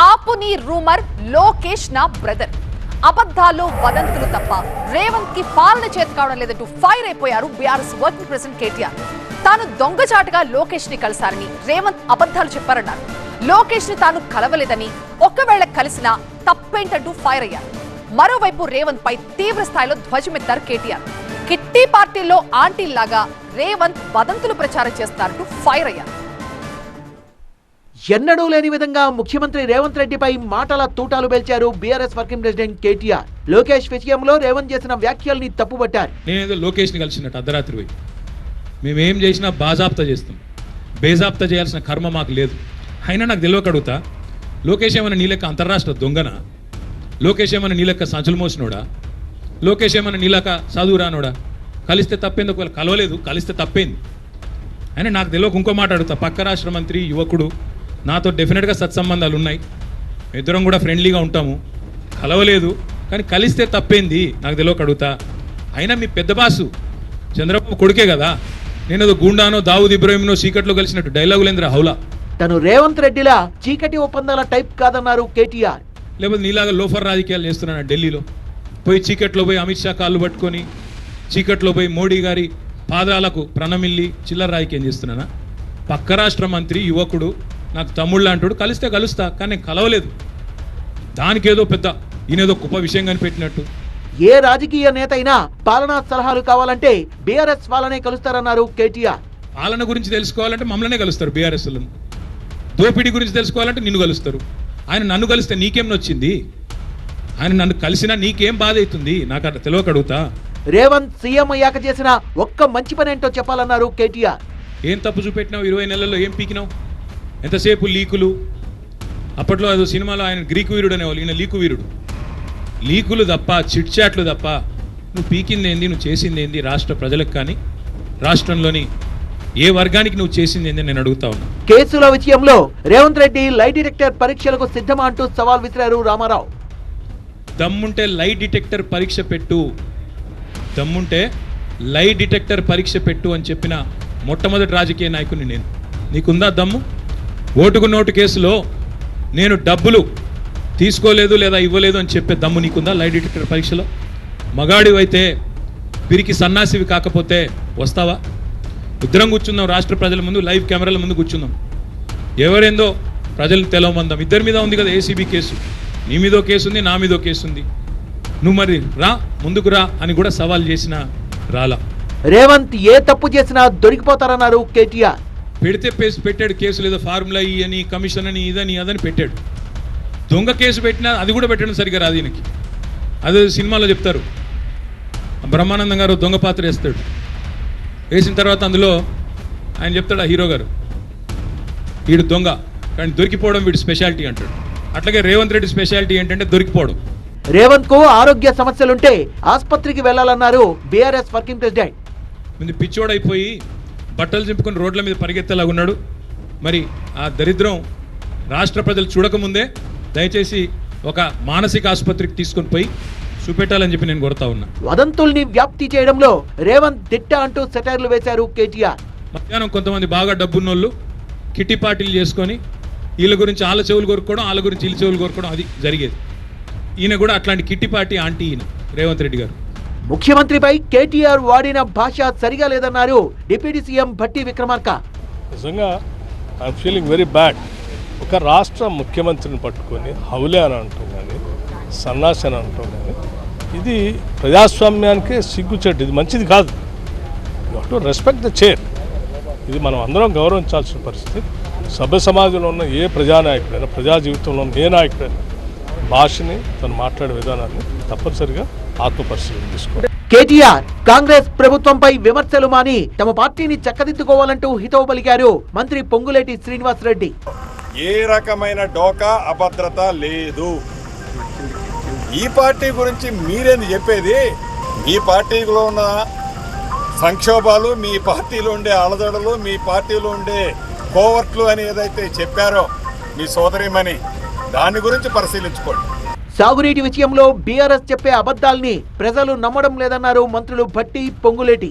ఆపుని rumour Lokesh నా brother. అబద్ధాలు వదంతులు తప్ప రేవంత్ కి పాలన చేతి కావడం లేదంటూ ఫైర్ అయిపోయారు బీఆర్ఎస్ వర్కింగ్ ప్రెసిడెంట్ కేటీఆర్. తాను దొంగచాటుగా లోకేష్ ని కలిశారని రేవంత్ అబద్ధాలు చెప్పారన్నారు. లోకేష్ ని తాను కలవలేదని, ఒకవేళ కలిసినా తప్పేంటంటూ ఫైర్ అయ్యారు. మరోవైపు రేవంత్ పై తీవ్ర స్థాయిలో ధ్వజమెత్తారు కేటీఆర్. కిట్టి పార్టీల్లో ఆంటీల్లాగా రేవంత్ వదంతులు ప్రచారం చేస్తారంటూ ఫైర్ అయ్యారు. ఎన్నడూ లేని విధంగా ముఖ్యమంత్రి రేవంత్ రెడ్డిపై మాటల తూటాలు పేల్చారు BRS working president KTR. Lokesh విషయంలో రేవంత్ చేసిన వ్యాఖ్యల్ని తప్పుపట్టారు. నేనేదో లోకేష్ని కలిసినట్టు అర్ధరాత్రి పోయి మేమేం చేసినా బాజాప్తా చేస్తాం, బేజాప్తా చేయాల్సిన కర్మ మాకు లేదు. అయినా నాకు తెలియక అడుగుతా, లోకేష్ ఏమైనా నీ లెక్క అంతర్రాష్ట్ర దొంగనా? లోకేష్ ఏమైనా నీ లెక్క సంచులు మోసినోడా? లోకేష్ ఏమైనా నీ లెక్క చదువు రానోడా? కలిస్తే తప్పేంది, ఒకవేళ కలవలేదు కలిస్తే తప్పేంది. అయినా నాకు తెలియక ఇంకో మాట అడుగుతా, పక్క రాష్ట్ర మంత్రి యువకుడు, నాతో డెఫినెట్గా సత్సంబంధాలు ఉన్నాయి, ఇద్దరం కూడా ఫ్రెండ్లీగా ఉంటాము, కలవలేదు కానీ కలిస్తే తప్పేంది నాకు తెలియక అడుగుతా. అయినా మీ పెద్ద బాసు చంద్రబాబు కొడుకే కదా, నేనేదో గూండానో దావుద్ ఇబ్రాహింనో చీకట్లో కలిసినట్టు డైలాగులేంద్ర హౌలా. తను రేవంత్ రెడ్డిలా చీకటి ఒప్పందాల టైప్ కాదన్నారు కేటీఆర్. లేకపోతే నీలాగా లోఫర్ రాజకీయాలు చేస్తున్నాను ఢిల్లీలో పోయి, చీకట్లో పోయి అమిత్ షా కాళ్ళు పట్టుకొని, చీకట్లో పోయి మోడీ గారి పాదాలకు ప్రణమిల్లి చిల్లర రాజకీయం చేస్తున్నానా? పక్క రాష్ట్ర మంత్రి యువకుడు, నాకు తమ్ముళ్ళు అంటాడు, కలిస్తే కలుస్తా కానీ నేను కలవలేదు. దానికేదో పెద్ద ఈయనేదో గొప్ప విషయం కనిపెట్టినట్టు. ఏ రాజకీయ నేత అయినా పాలనా సలహాలు కావాలంటే బీఆర్ఎస్ వాళ్ళనే కలుస్తారన్నారు కేటీఆర్. పాలన గురించి తెలుసుకోవాలంటే మమ్మల్నే కలుస్తారు బీఆర్ఎస్లను, దోపిడీ గురించి తెలుసుకోవాలంటే నిన్ను కలుస్తారు. ఆయన నన్ను కలిస్తే నీకేం నొచ్చింది? ఆయన నన్ను కలిసినా నీకేం బాధ అవుతుంది? నాకు అట్లా తెలియక అడుగుతా. రేవంత్ సీఎం అయ్యాక చేసిన ఒక్క మంచి పని ఏంటో చెప్పాలన్నారు కేటీఆర్. ఏం తప్పు చూపెట్టినావు? 20 నెలల్లో ఏం పీకినావు? ఎంతసేపు లీకులు. అప్పట్లో అదో సినిమాలో ఆయన గ్రీకు వీరుడు అనేవాళ్ళు, ఈయన లీకు వీరుడు. లీకులు తప్ప, చిట్ చాట్లు తప్ప నువ్వు పీకింది ఏంది, నువ్వు చేసింది ఏంది రాష్ట్ర ప్రజలకు కానీ రాష్ట్రంలోని ఏ వర్గానికి నువ్వు చేసింది ఏంది నేను అడుగుతా ఉన్నా. కేసుల విషయంలో రేవంత్ రెడ్డి లై డిటెక్టర్ పరీక్షలకు సిద్ధమా అంటూ సవాల్ విసిరారు రామారావు. దమ్ముంటే లై డిటెక్టర్ పరీక్ష పెట్టు, దమ్ముంటే లై డిటెక్టర్ పరీక్ష పెట్టు అని చెప్పిన మొట్టమొదటి రాజకీయ నాయకుని నేను. నీకుందా దమ్ము? ఓటుకు నోటు కేసులో నేను డబ్బులు తీసుకోలేదు లేదా ఇవ్వలేదు అని చెప్పే దమ్ము నీకుందా? లై డిటెక్టర్ పరీక్షలో మగాడివైతే, పిరికి సన్నాసివి కాకపోతే వస్తావా? ఇద్దరం కూర్చుందాం రాష్ట్ర ప్రజల ముందు, లైవ్ కెమెరాల ముందు కూర్చుందాం, ఎవరేందో ప్రజలు తెలవమందాం. ఇద్దరి మీద ఉంది కదా ఏసీబీ కేసు, నీ మీదో కేసు ఉంది, నా మీదో కేసు ఉంది. నువ్వు మరి రా, ముందుకు రా అని కూడా సవాల్ చేసిన రాలా. రేవంత్ ఏ తప్పు చేసినా దొరికిపోతారన్నారు కేటీఆర్. పెడితే పెట్టాడు కేసులు, ఏదో ఫార్ములా ఈ అని, కమిషన్ అని, ఇదని అదని పెట్టాడు. దొంగ కేసు పెట్టినా అది కూడా పెట్టడం సరిగ్గా రాదు ఈయనకి. అదే సినిమాలో చెప్తారు, బ్రహ్మానందం గారు దొంగ పాత్ర వేస్తాడు, వేసిన తర్వాత అందులో ఆయన చెప్తాడు, ఆ హీరో గారు, వీడు దొంగ కానీ దొరికిపోవడం వీడి స్పెషాలిటీ అంటాడు. అట్లాగే రేవంత్ రెడ్డి స్పెషాలిటీ ఏంటంటే దొరికిపోవడం. రేవంత్ కు ఆరోగ్య సమస్యలుంటే ఆసుపత్రికి వెళ్లాలన్నారు బీఆర్ఎస్ వర్కింగ్ ప్రెసిడెంట్. ముందు పిచ్చోడైపోయి బట్టలు చింపుకొని రోడ్ల మీద పరిగెత్తలాగున్నాడు. మరి ఆ దరిద్రం రాష్ట్ర ప్రజలు చూడకముందే దయచేసి ఒక మానసిక ఆసుపత్రికి తీసుకొని పోయి చూపెట్టాలని చెప్పి నేను కోరుతా ఉన్నా. వదంతుల్ని వ్యాప్తి చేయడంలో రేవంత్ దిట్ట అంటూ సెటైర్లు వేశారు కేటీఆర్. మధ్యాహ్నం కొంతమంది బాగా డబ్బున్నోళ్ళు కిట్టి పార్టీలు చేసుకొని వీళ్ళ గురించి వాళ్ళ చెవులు కోరుకోవడం, వాళ్ళ గురించి వీళ్ళ చెవులు కోరుకోవడం, అది జరిగేది. ఈయన కూడా అట్లాంటి కిట్టి పార్టీ ఆంటీ ఈయన రేవంత్ రెడ్డి గారు. ముఖ్యమంత్రిపై కేటీఆర్ వాడిన భాష సరిగా లేదన్నారు డిప్యూటీ సీఎం భట్టి విక్రమార్క. నిజంగా ఐఎమ్ ఫీలింగ్ వెరీ బ్యాడ్. ఒక రాష్ట్ర ముఖ్యమంత్రిని పట్టుకొని హౌలే అని అంటాం కానీ, సన్నాసి అని అంటాం కానీ, ఇది ప్రజాస్వామ్యానికే సిగ్గుచెట్టు, ఇది మంచిది కాదు. You have to respect the chair. ఇది మనం అందరం గౌరవించాల్సిన పరిస్థితి. సభ్య సమాజంలో ఉన్న ఏ ప్రజానాయకుడైనా, ప్రజా జీవితంలో ఉన్న ఏ నాయకుడైనా భాషని, తను మాట్లాడే విధానాన్ని తప్పనిసరిగా ఆత్మపరిశీలన చేసుకోవాలి. కేటీఆర్ కాంగ్రెస్ ప్రభుత్వంపై విమర్శలు మాని తమ పార్టీని చక్కదిద్దుకోవాలంటూ హితవు పలికారు మంత్రి పొంగులేటి శ్రీనివాస్ రెడ్డి. ఏ రకమైన డోకా అభద్రత లేదు. ఈ పార్టీ గురించి మీరేంది చెప్పేది? మీ పార్టీలో ఉన్న సంక్షోభాలు, మీ పార్టీలో ఉండే అలజడలు, మీ పార్టీలో ఉండే కోవర్ట్లు అని ఏదైతే చెప్పారో మీ సోదరిమని, దాని గురించి పరిశీలించుకోండి. సాగునీటి విషయంలో బీఆర్ఎస్ చెప్పే అబద్ధాల్ని ప్రజలు నమ్మడం లేదన్నారు మంత్రులు భట్టి పొంగులేటి.